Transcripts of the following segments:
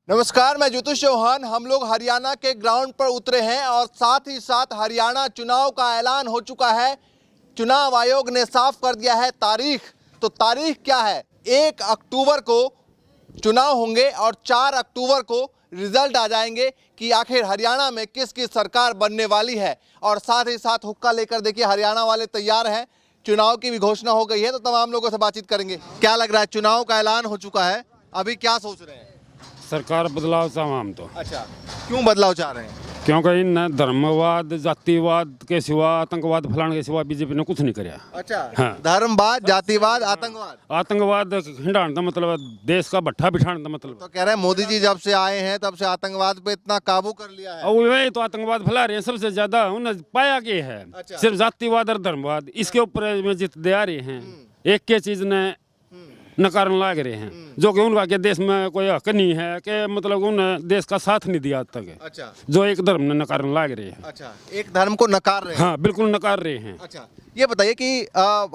नमस्कार, मैं ज्योतिष चौहान। हम लोग हरियाणा के ग्राउंड पर उतरे हैं और साथ ही साथ हरियाणा चुनाव का ऐलान हो चुका है। चुनाव आयोग ने साफ कर दिया है तारीख। तो तारीख क्या है? 1 अक्टूबर को चुनाव होंगे और 4 अक्टूबर को रिजल्ट आ जाएंगे कि आखिर हरियाणा में किसकी सरकार बनने वाली है। और साथ ही साथ हुक्का लेकर देखिए हरियाणा वाले तैयार हैं। चुनाव की भी घोषणा हो गई है, तो तमाम लोगों से बातचीत करेंगे। क्या लग रहा है, चुनाव का ऐलान हो चुका है, अभी क्या सोच रहे हैं? सरकार बदलाव चाहूँ हम तो। अच्छा, क्यों बदलाव चाह रहे हैं? क्योंकि इन धर्मवाद जातिवाद के सिवा आतंकवाद फैलाने के सिवा बीजेपी ने कुछ नहीं कराया। अच्छा, हाँ। धर्मवाद, जातिवाद, आतंकवाद हिंडाने का मतलब देश का भट्ठा बिठाने का मतलब। तो कह रहे हैं मोदी जी जब से आए हैं तब से आतंकवाद पे इतना काबू कर लिया है। और वही तो आतंकवाद फैला रहे हैं सबसे ज्यादा। उन्हें पाया के है अच्छा। सिर्फ जातिवाद और धर्मवाद, इसके ऊपर में जित दे आ रहे हैं। एक के चीज ने नकारन लाग रहे हैं, जो कि उनका के देश में कोई हक नहीं है कि मतलब उन्हें देश का साथ नहीं दिया आज तक। अच्छा, जो एक धर्म ने नकारन लाग रहे हैं। अच्छा, एक धर्म को नकार रहे हैं। हाँ, बिल्कुल नकार रहे हैं। अच्छा, ये बताइए कि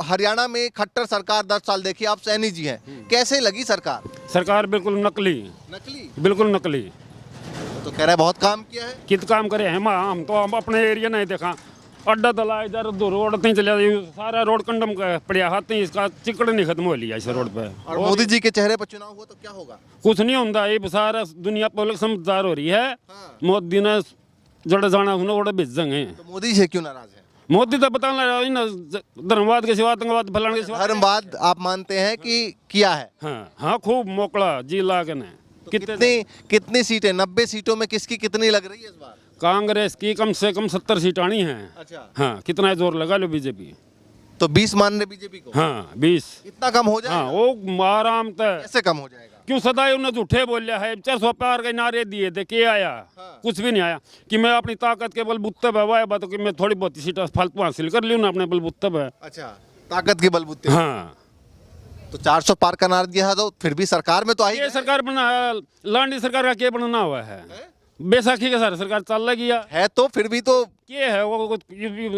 हरियाणा में खट्टर सरकार 10 साल देखी, आप सैनी जी हैं, कैसे लगी सरकार? सरकार बिल्कुल नकली, बिल्कुल नकली। तो कह रहे हैं बहुत काम किया है। कित काम करे हैं हम तो हम अपने एरिया नहीं देखा। अड्डा दला इधर दो रोड तीन चले सारा रोड कंडम का पड़िया हाथ इसका चिकड़ नहीं खत्म हो लिया इस रोड पे। और मोदी जी के चेहरे पर चुनाव हुआ तो क्या होगा? कुछ नहीं होता, ये सारा दुनिया पब्लिक समझदार हो रही है। हाँ। मोदी ने जड़ जाना उन्होंने भेजेंगे। तो मोदी से क्यों नाराज है? मोदी तो बता धर्मवाद के सिवा आतंकवाद फैलाने के सिवा। धर्मवाद आप मानते हैं कि किया है? हाँ हाँ, खूब मोकला जी लाग ने। कितनी सीटें, 90 सीटों में किसकी कितनी लग रही है इस बार? कांग्रेस की कम से कम 70 सीट आनी है। अच्छा, हाँ, कितना जोर लगा लो बीजेपी। तो 20 मान रहे बीजेपी को? हाँ 20। इतना कम हो जाएगा? हाँ, वो आराम तक। कैसे कम हो जाएगा? क्यों सदा उन्हें झूठे बोलिया है। 400 पार के नारे दिए थे, क्या आया? हाँ। कुछ भी नहीं आया। कि मैं अपनी ताकत के बलबूते पे हुआ है बात कि मैं थोड़ी बहुत सीट फालतू हासिल कर लूँ ना अपने बलबूते पे। अच्छा, ताकत के बलबूते। हाँ, तो 400 पार का नारा दिया है, तो फिर भी सरकार में तो आई ये सरकार बना लांडी सरकार का क्या बनना हुआ है? बैसाखी के सारे सरकार चल गया है, तो फिर भी तो क्या है वो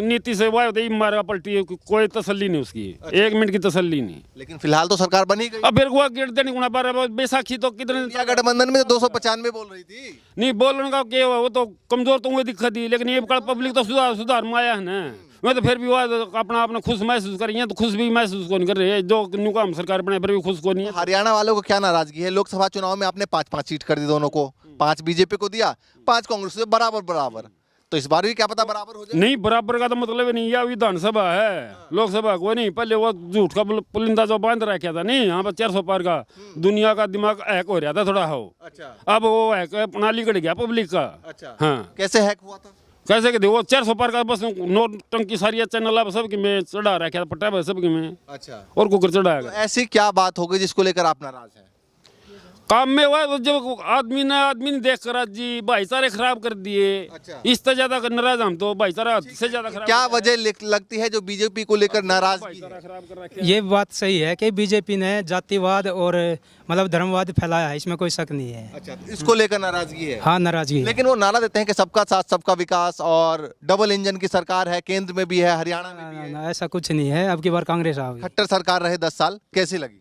नीति से हुआ मारा पलटी, कोई तसल्ली नहीं उसकी। अच्छा। 1 मिनट की तसल्ली नहीं। लेकिन फिलहाल तो सरकार बनी गई। अब फिर हुआ गेट देने गुना पार बैसाखी तो कितने इंडिया गठबंधन में तो 295 बोल रही थी। नहीं बोलने का क्या हुआ, वो तो कमजोर तो हुए दिक्कत ही। लेकिन ये पब्लिक तो सुधार में आया है ना। मैं तो फिर भी हुआ अपना अपना खुश महसूस कर रही है, तो खुश भी महसूस कौन कर रहे हैं जो नुकाम सरकार बने पर भी खुश को नहीं है। हरियाणा वालों को क्या नाराजगी है? लोकसभा चुनाव में आपने 5-5 सीट कर दी, दोनों को 5 बीजेपी को दिया, 5 कांग्रेस से, बराबर। तो इस बार भी क्या पता बराबर हो जाए? नहीं, बराबर का तो मतलब ही नहीं। यह विधानसभा है, लोकसभा को नहीं। पहले वो झूठ का पुलिंदा जो बांध रखा था नहीं, यहाँ पर 400 पार का दुनिया का दिमाग हैक हो रहा था थोड़ा हो। अच्छा, अब वो हैक प्रणाली कट गया पब्लिक का। अच्छा, हाँ, कैसे हैक हुआ था? कैसे कि वो 400 पार का बस नोटंकी सारी चैनल अब सबकी में चढ़ा रखा था, पटा सबकी में। अच्छा, और कुकर चढ़ाया तो गया। ऐसी क्या बात हो गई जिसको लेकर आप नाराज हैं? काम में हुआ तो जब आदमी ने देख कर जी भाईचारे खराब कर दिए। अच्छा। इससे ज्यादा नाराज हम तो भाईचारा से ज्यादा खराब। क्या वजह लगती है जो बीजेपी को लेकर नाराजगी भाईचारा है? खराब कर रखा है। ये बात सही है कि बीजेपी ने जातिवाद और मतलब धर्मवाद फैलाया है, इसमें कोई शक नहीं है। अच्छा, इसको लेकर नाराजगी है। हाँ, नाराजगी है। लेकिन वो नारा देते हैं कि सबका साथ सबका विकास और डबल इंजन की सरकार है, केंद्र में भी है, हरियाणा में भी है। ऐसा कुछ नहीं है। अब की बार कांग्रेस आओगी। खट्टर सरकार रहे 10 साल, कैसी लगी?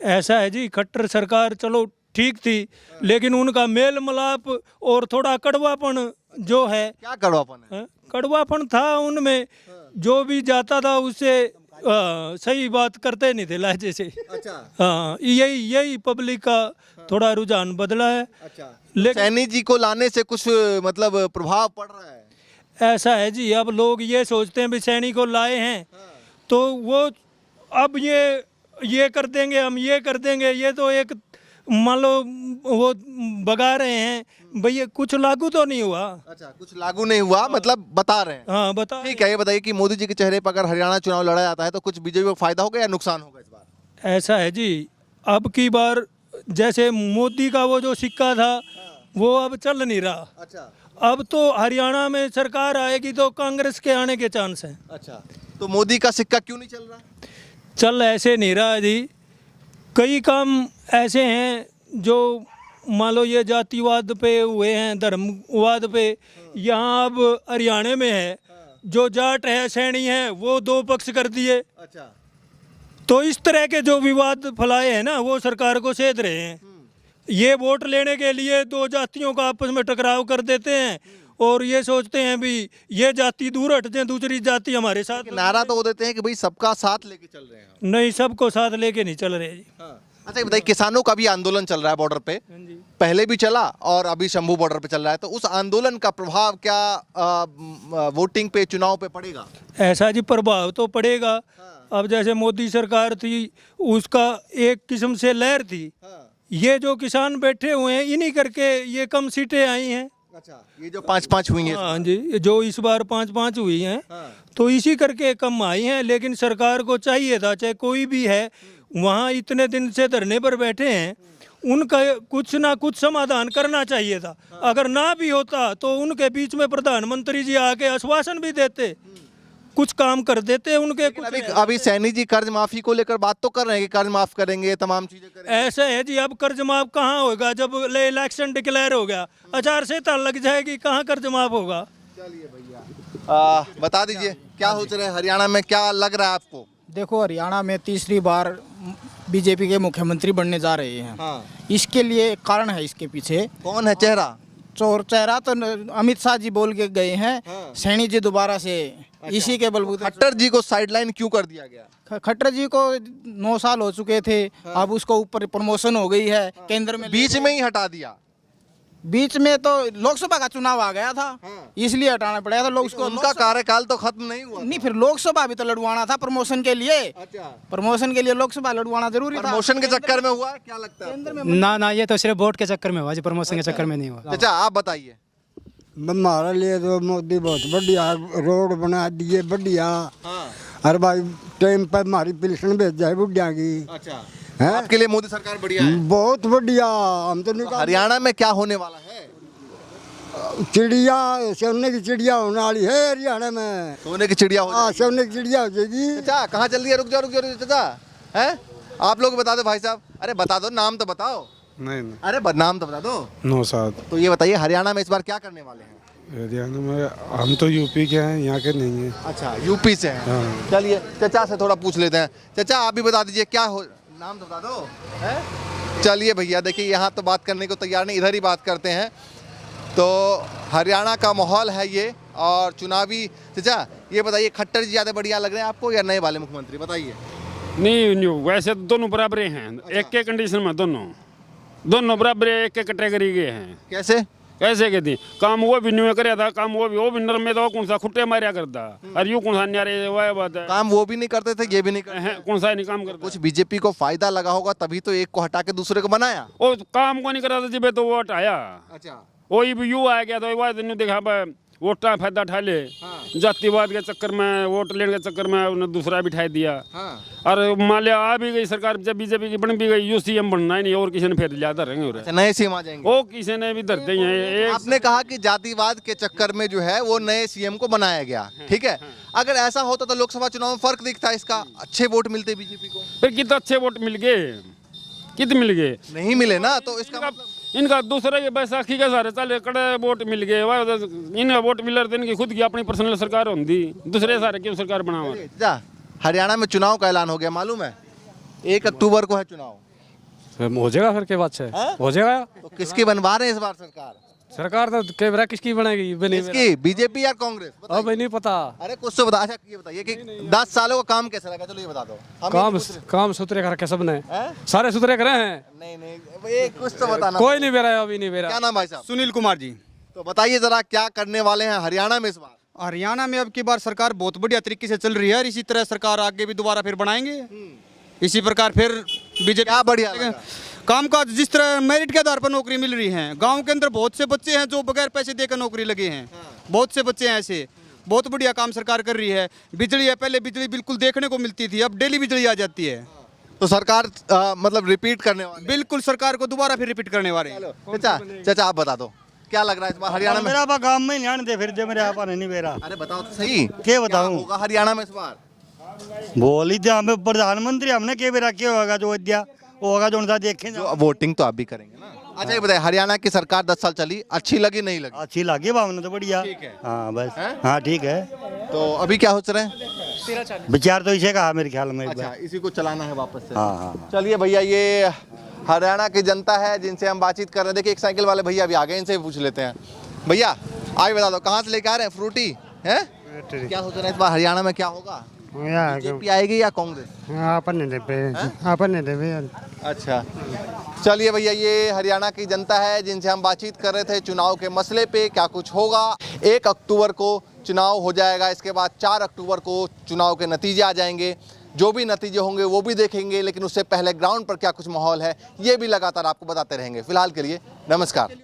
ऐसा है जी, खट्टर सरकार चलो ठीक थी, लेकिन उनका मेल मिलाप और थोड़ा कड़वापन जो है, क्या कड़वापन है? कड़वापन था उनमें। जो भी जाता था उससे सही बात करते नहीं थे लहजे से। अच्छा, हाँ, यही पब्लिक का थोड़ा रुझान बदला है। अच्छा, लेकिन सैनी जी को लाने से कुछ मतलब प्रभाव पड़ रहा है? ऐसा है जी, अब लोग ये सोचते हैं भी सैनी को लाए हैं तो वो अब ये कर देंगे, हम ये कर देंगे। ये तो एक मान लो वो बगा रहे हैं भैया, कुछ लागू तो नहीं हुआ। अच्छा, कुछ लागू नहीं हुआ, मतलब बता रहे हैं। हाँ, बता। ठीक है, ये बताइए कि मोदी जी के चेहरे पर अगर हरियाणा चुनाव लड़ा जाता है तो कुछ बीजेपी को फायदा होगा या नुकसान होगा इस बार? ऐसा है जी, अब की बार जैसे मोदी का वो जो सिक्का था वो अब चल नहीं रहा। अच्छा, अब तो हरियाणा में सरकार आएगी तो कांग्रेस के आने के चांस हैं। अच्छा, तो मोदी का सिक्का क्यों नहीं चल रहा? चल ऐसे नहीं रहा जी, कई काम ऐसे हैं जो मान लो ये जातिवाद पे हुए हैं, धर्मवाद पे। यहाँ अब हरियाणा में है, जो जाट है, सैनी है, वो 2 पक्ष कर दिए। अच्छा, तो इस तरह के जो विवाद फैलाए हैं ना, वो सरकार को सेध रहे हैं। ये वोट लेने के लिए दो जातियों का आपस में टकराव कर देते हैं और ये सोचते हैं भी ये जाति दूर हट जाए, दूसरी जाति हमारे साथ। नारा तो वो देते हैं कि भाई सबका साथ लेके चल रहे हैं। नहीं, सबको साथ लेके नहीं चल रहे जी। अच्छा ये बताइए, किसानों का भी आंदोलन चल रहा है बॉर्डर पे, पहले भी चला और अभी शंभू बॉर्डर पे चल रहा है, तो उस आंदोलन का प्रभाव क्या वोटिंग पे, चुनाव पे पड़ेगा? ऐसा जी प्रभाव तो पड़ेगा। अब जैसे मोदी सरकार थी उसका एक किस्म से लहर थी, ये जो किसान बैठे हुए हैं इन्हीं करके ये कम सीटें आई हैं। अच्छा, ये जो 5-5 हुई हैं, हाँ जी, जो इस बार 5-5 हुई हैं तो इसी करके कम आई हैं। लेकिन सरकार को चाहिए था, चाहे कोई भी है, वहाँ इतने दिन से धरने पर बैठे हैं, उनका कुछ ना कुछ समाधान करना चाहिए था। अगर ना भी होता तो उनके बीच में प्रधानमंत्री जी आके आश्वासन भी देते, कुछ काम कर देते उनके। अभी सैनी जी कर्ज माफी को लेकर बात तो कर रहे हैं कि कर्ज माफ करेंगे, तमाम चीजें करेंगे। ऐसा है जी, अब कर्ज माफ कहाँ होगा जब इलेक्शन डिक्लेयर हो गया, आचार-संहिता लग जाएगी, कहाँ कर्ज माफ होगा। चलिए भैया बता दीजिए क्या सोच रहे हैं हरियाणा में, क्या लग रहा है आपको? देखो, हरियाणा में तीसरी बार बीजेपी के मुख्यमंत्री बनने जा रहे हैं। इसके लिए एक कारण है, इसके पीछे कौन है चेहरा? चेहरा तो अमित शाह जी बोल के गए हैं, सैनी जी दोबारा से इसी के बलबूते। खट्टर जी को साइडलाइन क्यों कर दिया गया? खट्टर जी को 9 साल हो चुके थे, अब उसको ऊपर प्रमोशन हो गई है, केंद्र में बीच में ही हटा दिया। बीच में तो लोकसभा का चुनाव आ गया था, इसलिए हटाना पड़ा था लोग उसको। उनका कार्यकाल तो खत्म नहीं हुआ। नहीं, फिर लोकसभा भी तो लड़वाना था प्रमोशन के लिए। प्रमोशन के लिए लोकसभा लड़वाना जरूरी था। प्रमोशन के चक्कर में हुआ, क्या लगता है? ना, ये तो सिर्फ वोट के चक्कर में हुआ जी, प्रमोशन के चक्कर में नहीं हुआ। अच्छा आप बताइए। हमारे लिए तो मोदी बहुत बढ़िया रोड बना दिए, बढ़िया। हर भाई टाइम पर हमारी पेंशन भेज जाए बुढ़िया की। अच्छा, है आपके लिए मोदी सरकार बढ़िया है? बहुत बढ़िया। हम तो नहीं हरियाणा में क्या होने वाला है? चिड़िया, सोने की चिड़िया होने वाली है हरियाणा में। सोने की चिड़िया हो जाएगी? सोने की चिड़िया हो जाएगी। चाचा कहाँ चल रही है? रुक जाओ चाचा, है आप लोग बता दो भाई साहब। अरे बता दो, नाम तो बताओ। नहीं, अरे नाम तो बता दो। नौशाद। तो ये बताइए हरियाणा में इस बार क्या करने वाले हैं? हरियाणा में हम तो यूपी के हैं, यहाँ के नहीं हैं। अच्छा, यूपी से हैं। चलिए चाचा से थोड़ा पूछ लेते हैं। चाचा आप भी बता दीजिए क्या हो, नाम तो बता दो। है चलिए भैया, देखिए यहाँ तो बात करने को तैयार नहीं, इधर ही बात करते हैं। तो हरियाणा का माहौल है ये और चुनावी। चाचा ये बताइए, खट्टर जी ज़्यादा बढ़िया लग रहे हैं आपको या नए वाले मुख्यमंत्री? बताइए। नहीं, वैसे तो दोनों बराबर हैं। एक के कंडीशन में दोनों बराबर एक कैटेगरी के हैं। कैसे कहती काम वो भी नहीं कराया था, काम वो भी नर में तो कौन सा खुट्टे मारिया करता, और यूं कौन सा न्यारे, वह बात है। काम वो भी नहीं करते थे, ये भी नहीं करते, कौन सा नहीं काम करता। कुछ बीजेपी को फायदा लगा होगा तभी तो एक को हटा के दूसरे को बनाया। वो काम को नहीं करा था जब तो वो हटाया। अच्छा, वही भी यू आ गया तो वह नहीं देखा वोट का फायदा उठा ले, जातिवाद के चक्कर में, वोट लेने के चक्कर में उन्हें दूसरा भी उठा दिया। और मान लिया आ भी गई सरकार, जब बीजेपी की बन भी गई, यू सीएम बनना ही नहीं और किसी ने फिर ज्यादा रहेंगे। अच्छा, नए सीएम आ जाएंगे। वो किसी ने भी धरते हैं। आपने कहा कि जातिवाद के चक्कर में जो है वो नए सीएम को बनाया गया, ठीक है। अगर ऐसा होता तो लोकसभा चुनाव में फर्क दिखता है, इसका अच्छे वोट मिलते बीजेपी को। फिर कितने अच्छे वोट मिल गए, कितने मिल गए? नहीं मिले ना, तो इसका इनका दूसरा के बैसाखी के सारे चले कड़े वोट मिल गए, इनका वोट मिल रहे थे, इनकी खुद की अपनी पर्सनल सरकार होती, दूसरे सारे क्यों सरकार बनावा। हरियाणा में चुनाव का ऐलान हो गया, मालूम है? 1 अक्टूबर को है चुनाव। हो जाएगा फिर के बाद से हो जाएगा। तो किसकी बनवा रहे हैं इस बार सरकार? सरकार तो कैमरा किसकी बनेगी? किसकी, बीजेपी या कांग्रेस? अब नहीं पता। अरे कुछ तो बता। अच्छा ये बताइए कि 10 सालों का काम कैसा लगा? चलो ये बता दो। काम सुथरे करके सबने सारे सुथरे करे हैं। नहीं ये कुछ तो बताना। कोई नहीं बेरा, अभी नहीं बेरा। क्या नाम भाई साहब? सुनील कुमार जी। तो बताइए जरा क्या करने वाले हैं हरियाणा में इस बार? हरियाणा में अब की बार सरकार बहुत बढ़िया तरीके से चल रही है और इसी तरह सरकार आगे भी दोबारा फिर बनाएंगे। इसी प्रकार फिर बीजेपी क्या बढ़िया लगा? कामकाज जिस तरह मेरिट के आधार पर नौकरी मिल रही है। गांव के अंदर बहुत से बच्चे हैं जो बगैर पैसे देकर नौकरी लगे हैं। बहुत से बच्चे हैं ऐसे। बहुत बढ़िया काम सरकार कर रही है। बिजली है, पहले बिजली बिल्कुल देखने को मिलती थी, अब डेली बिजली आ जाती है। तो सरकार मतलब रिपीट करने वाली? बिल्कुल, सरकार को दोबारा फिर रिपीट करने वाले हैं। चाचा आप बता दो क्या लग रहा है इस बार हरियाणा में? मेरा गांव में नहीं दे फिर जो मेरे आप नहीं मेरा। अरे बताओ तो सही, क्या बताऊं? होगा हरियाणा में इस बार? बोली थी हमें प्रधानमंत्री, हमने क्या बेरा क्या होगा जो अद्या होगा जो उनका देखें। जो वोटिंग तो आप भी करेंगे ना। अच्छा ये बताइए, हरियाणा की सरकार 10 साल चली, अच्छी लगी नहीं लगी? अच्छी लगी भावना तो बढ़िया। हाँ बस, हाँ ठीक है। तो अभी क्या सोच रहे हैं? विचार तो इसे कहा मेरे ख्याल में। अच्छा, इसी को चलाना है वापस से। हाँ। चलिए भैया, ये हरियाणा की जनता है जिनसे हम बातचीत कर रहे हैं। देखिए एक साइकिल वाले भैया भी आ गए, इनसे भी पूछ लेते हैं। भैया आगे बता दो, कहाँ से लेके आ रहे हैं फ्रूटी हैं? क्या सोच रहे हैं इस बार हरियाणा में क्या होगा? बीजेपी आएगी या कांग्रेस? अच्छा चलिए भैया, ये हरियाणा की जनता है जिनसे हम बातचीत कर रहे थे चुनाव के मसले पे, क्या कुछ होगा। 1 अक्टूबर को चुनाव हो जाएगा, इसके बाद 4 अक्टूबर को चुनाव के नतीजे आ जाएंगे। जो भी नतीजे होंगे वो भी देखेंगे, लेकिन उससे पहले ग्राउंड पर क्या कुछ माहौल है ये भी लगातार आपको बताते रहेंगे। फिलहाल के लिए नमस्कार।